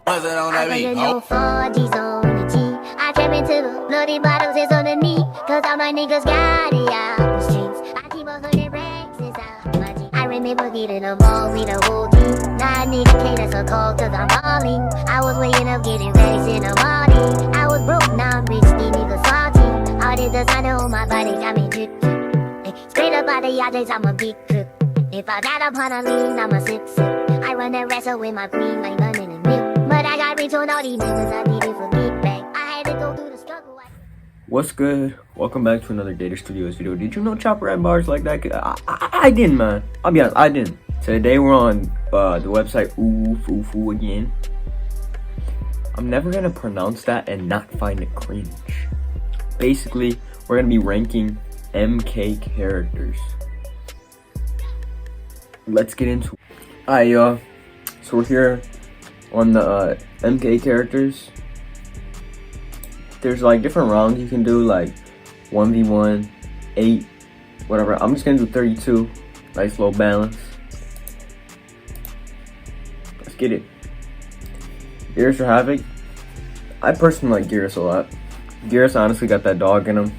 Was it on that beat? No 4G's on the G. I trap into the bloody bottles, it's on the knee. Cause all my niggas got it out the streets. I keep 100 racks inside my G. I remember getting a ball with a whole team. Now a nigga can't answer call cause I'm balling. I was waking up getting racks in the morning. I was broke, now I'm rich, these niggas salty. All the designer on my body got me drip drip. Straight up out the yardage, I'm a big crip. If I got up on a lean, I'm a sip sip. I run that wrestle with my queen like London and Milk. But I got rich on all these niggas, I need it for big bang. I had to go through the struggle. What's good? Welcome back to another gatorSTUDIOS video. Did you know Chopper had bars like that? I didn't, man. I'll be honest, I didn't. Today we're on the website UWUFUFU again. I'm never gonna pronounce that and not find it cringe. Basically, we're gonna be ranking MK characters. Let's get into it. Alright, y'all. So we're here on the MK characters. There's like different rounds you can do, like 1v1, 8, whatever. I'm just gonna do 32. Nice low balance. Let's get it. Gears for Havoc. I personally like Gears a lot. Gears honestly got that dog in him.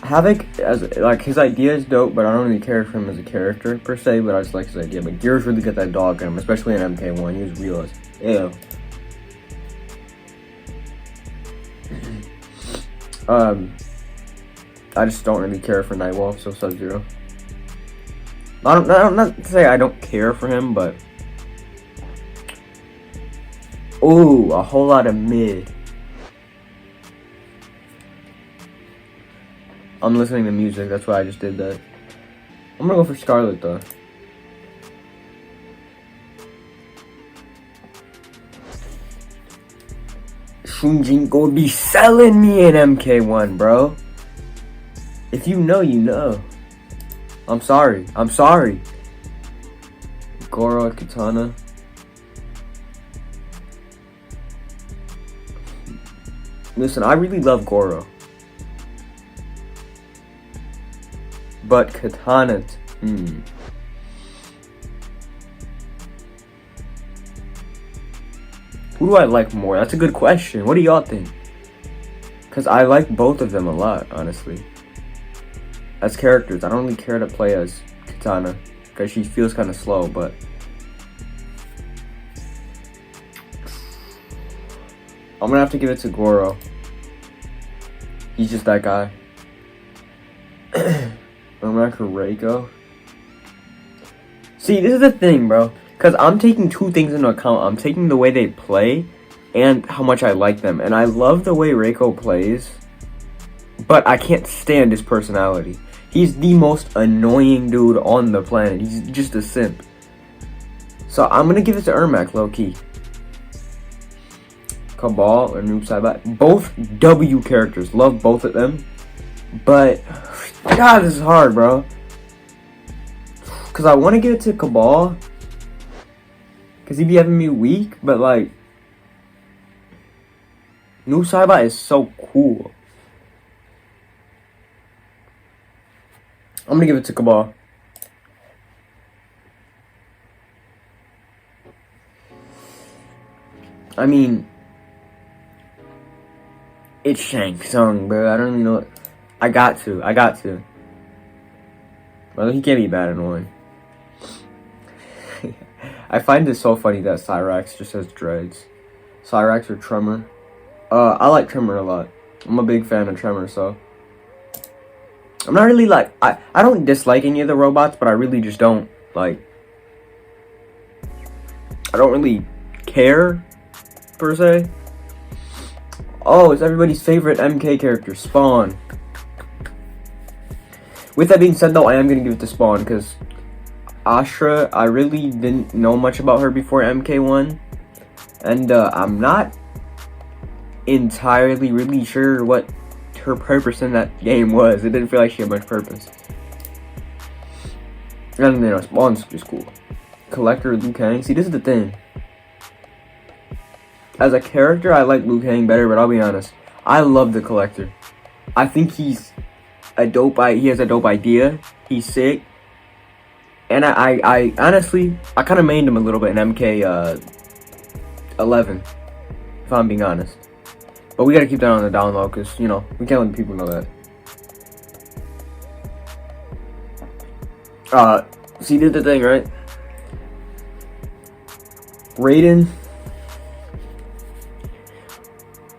Havoc, as like his idea is dope, but I don't really care for him as a character per se. But I just like his idea. But Gears really got that dog in him, especially in MK1. He was real as ew. I just don't really care for Nightwolf, so Sub-Zero. I'm not to say I don't care for him, but ooh, a whole lot of mid. I'm listening to music, that's why I just did that. I'm gonna go for Scarlet though. Shunjin go be selling me in MK1, bro. If you know, you know. I'm sorry. Goro Katana. Listen, I really love Goro. But Katana, Who do I like more? That's a good question. What do y'all think? Because I like both of them a lot, honestly. As characters, I don't really care to play as Katana because she feels kind of slow, but I'm gonna have to give it to Goro. He's just that guy. Reiko. See, this is the thing, bro. Because I'm taking two things into account. I'm taking the way they play and how much I like them. And I love the way Reiko plays, but I can't stand his personality. He's the most annoying dude on the planet. He's just a simp. So I'm going to give it to Ermac, low-key. Cabal or Noob Saibot. Both W characters. Love both of them. But God, this is hard, bro. Because I want to give it to Cabal. Because he be having me weak. But, like, Noob Saibot is so cool. I'm going to give it to Cabal. I mean, it's Shang Tsung, bro. I don't even know what. I got to. Well, he can't be bad in one. I find it so funny that Cyrax just has dreads. Cyrax or Tremor. I like Tremor a lot. I'm a big fan of Tremor, so. I'm not really like, I don't dislike any of the robots, but I really just don't, like, I don't really care, per se. Oh, it's everybody's favorite MK character, Spawn. With that being said, though, I am going to give it to Spawn, because Astra, I really didn't know much about her before MK1, and I'm not entirely really sure what her purpose in that game was. It didn't feel like she had much purpose. And, you know, Spawn's just cool. Collector, Liu Kang. See, this is the thing. As a character, I like Liu Kang better, but I'll be honest. I love the Collector. I think he's he has a dope idea. He's sick. And I honestly, I kind of mained him a little bit in 11, if I'm being honest. But we gotta keep that on the down low, because, you know, we can't let people know that. So you did the thing, right? Raiden.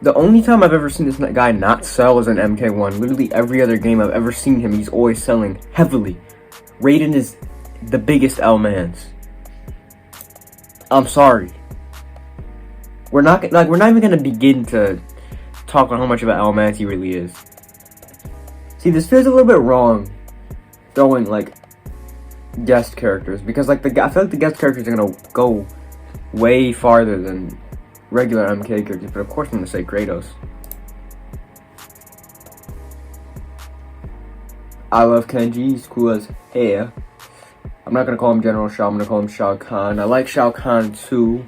The only time I've ever seen this guy not sell is in MK1. Literally every other game I've ever seen him, he's always selling heavily. Raiden is the biggest L-mans. I'm sorry. We're not even gonna begin to talk on how much of an L-man he really is. See, this feels a little bit wrong, throwing like guest characters, because like I feel like the guest characters are gonna go way farther than regular MK characters. But of course, I'm gonna say Kratos. I love Kenji. He's cool as hell. I'm not gonna call him General Shao. I'm gonna call him Shao Kahn. I like Shao Kahn too.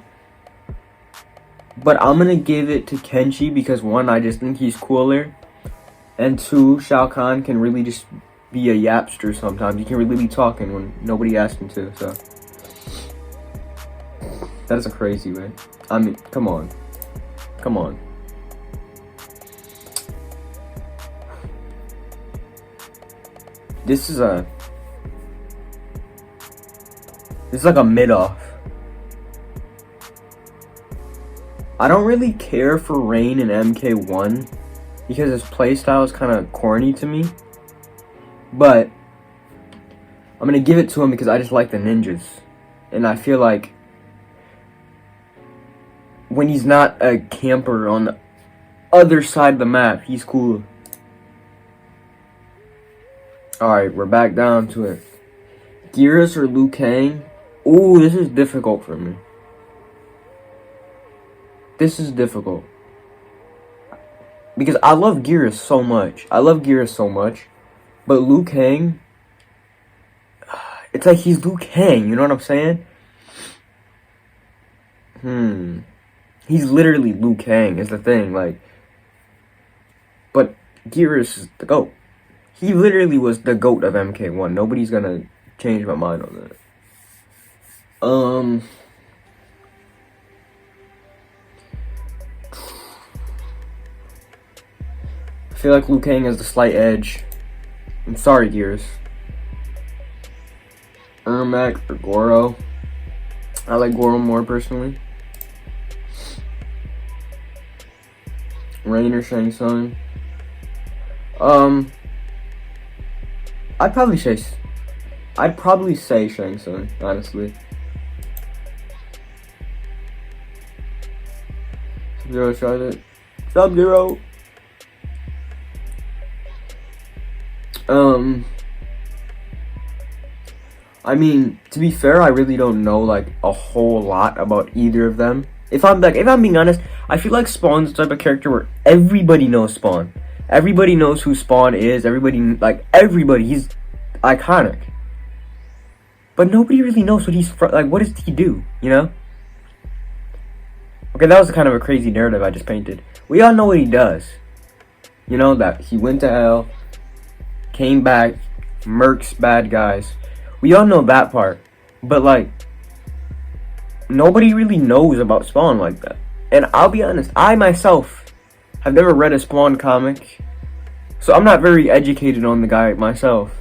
But I'm gonna give it to Kenji because one, I just think he's cooler. And two, Shao Kahn can really just be a yapster sometimes. He can really be talking when nobody asks him to, so. That is a crazy way. I mean, come on. Come on. This is like a mid-off. I don't really care for Rain in MK1 because his playstyle is kind of corny to me. But I'm gonna give it to him because I just like the ninjas. And I feel like when he's not a camper on the other side of the map, he's cool. Alright, we're back down to it. Geras or Liu Kang? Ooh, this is difficult for me. This is difficult. Because I love Geras so much. But Liu Kang, it's like he's Liu Kang, you know what I'm saying? He's literally Liu Kang is the thing, like. But Geras is the GOAT. He literally was the GOAT of MK1. Nobody's gonna change my mind on that. I feel like Liu Kang has the slight edge. I'm sorry, Geras. Ermac or Goro. I like Goro more personally. Rain or Shang Tsung. I'd probably say Shang Tsung, honestly. Sub-Zero Charlotte. Sub-Zero. I mean, to be fair, I really don't know like a whole lot about either of them. If I'm being honest, I feel like Spawn's the type of character where everybody knows Spawn. Everybody knows who Spawn is. Everybody, he's iconic. But nobody really knows what what does he do, you know? Okay, that was kind of a crazy narrative I just painted. We all know what he does. You know, that he went to hell, came back, murks bad guys. We all know that part. But, like, nobody really knows about Spawn like that. And I'll be honest, I myself have never read a Spawn comic, so I'm not very educated on the guy myself.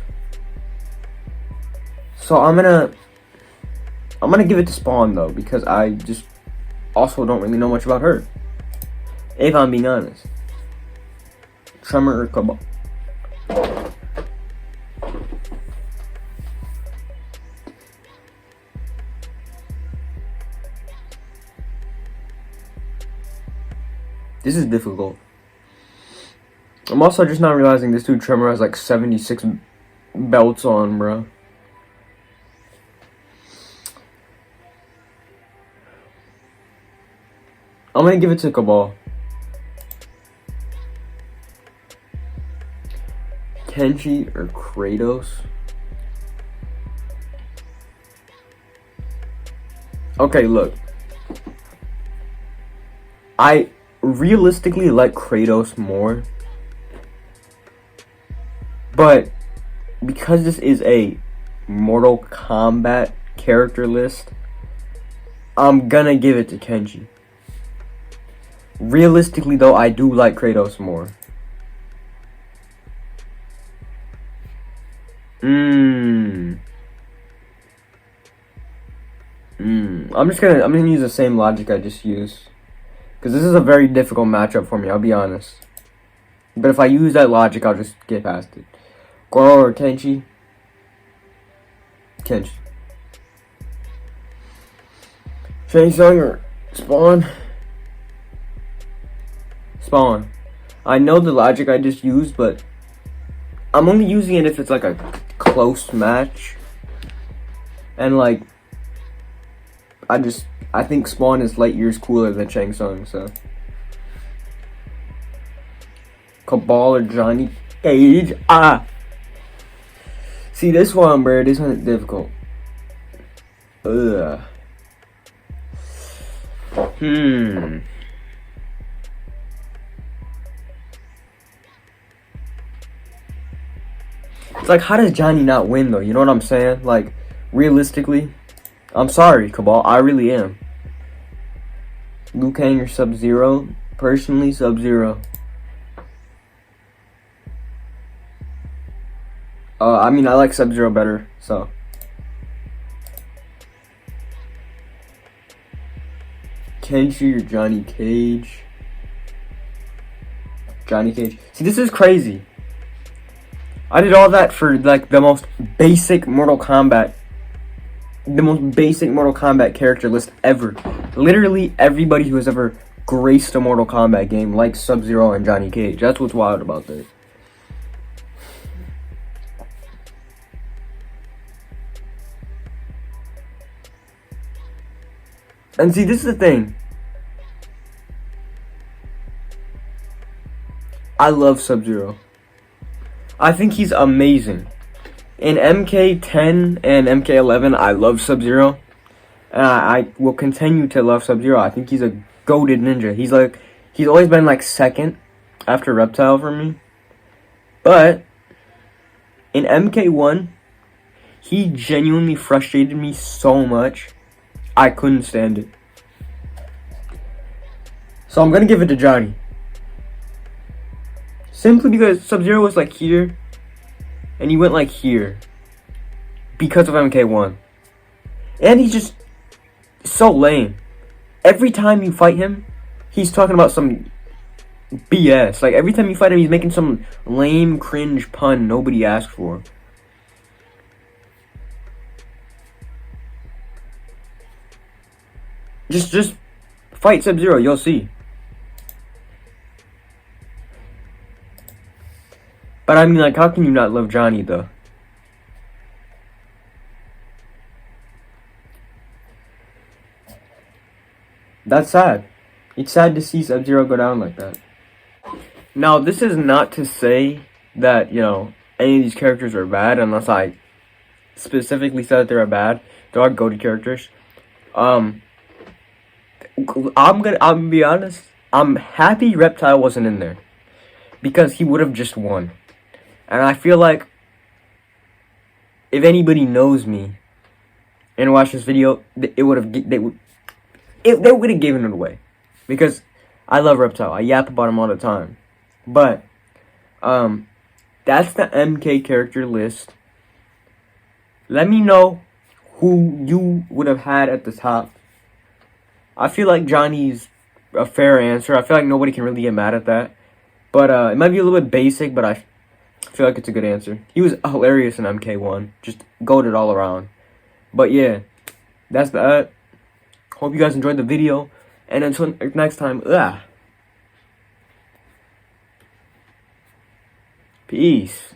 So I'm gonna give it to Spawn though, because I just also don't really know much about her, if I'm being honest. Tremor or Kombat? This is difficult. I'm also just not realizing this dude Tremor has like 76 belts on, bro. I'm gonna give it to Cabal. Kenji or Kratos? Okay, look. I realistically like Kratos more. But because this is a Mortal Kombat character list, I'm gonna give it to Kenji. Realistically, though, I do like Kratos more. I'm gonna use the same logic I just used, because this is a very difficult matchup for me, I'll be honest. But if I use that logic, I'll just get past it. Goro or Kenshi? Kenshi. Shang Tsung or Spawn? Spawn. I know the logic I just used, but I'm only using it if it's like a close match. And like, I think Spawn is light years cooler than Shang Tsung, so. Cabal or Johnny Cage? See, this one, bro, this one is difficult. Ugh. It's like, how does Johnny not win, though? You know what I'm saying? Like, realistically, I'm sorry, Cabal, I really am. Liu Kang or Sub-Zero? Personally, Sub-Zero. I mean, I like Sub-Zero better, so. Kenshi or Johnny Cage? Johnny Cage. See, this is crazy. I did all that for, like, the most basic Mortal Kombat character list ever. Literally everybody who has ever graced a Mortal Kombat game likes Sub-Zero and Johnny Cage. That's what's wild about this. And see, this is the thing. I love Sub-Zero. I think he's amazing. In MK10 and MK11, I love Sub-Zero. And I will continue to love Sub-Zero. I think he's a goated ninja. He's always been like second after Reptile for me. But in MK1, he genuinely frustrated me so much. I couldn't stand it. So I'm gonna give it to Johnny. Simply because Sub-Zero was like here, and he went like here. Because of MK1. And he's just so lame. Every time you fight him, he's talking about some BS. Like, every time you fight him, he's making some lame, cringe pun nobody asked for. Just fight Sub-Zero, you'll see. But I mean, like, how can you not love Johnny, though? That's sad. It's sad to see Sub-Zero go down like that. Now, this is not to say that, you know, any of these characters are bad, unless I specifically said that they're bad. They are goated characters. I'm gonna be honest. I'm happy Reptile wasn't in there, because he would have just won. And I feel like if anybody knows me and watched this video, they would have given it away, because I love Reptile. I yap about him all the time. But that's the MK character list. Let me know who you would have had at the top. I feel like Johnny's a fair answer. I feel like nobody can really get mad at that. But it might be a little bit basic, but I feel like it's a good answer. He was hilarious in MK1. Just goated all around. But yeah, that's that. Hope you guys enjoyed the video. And until next time, peace.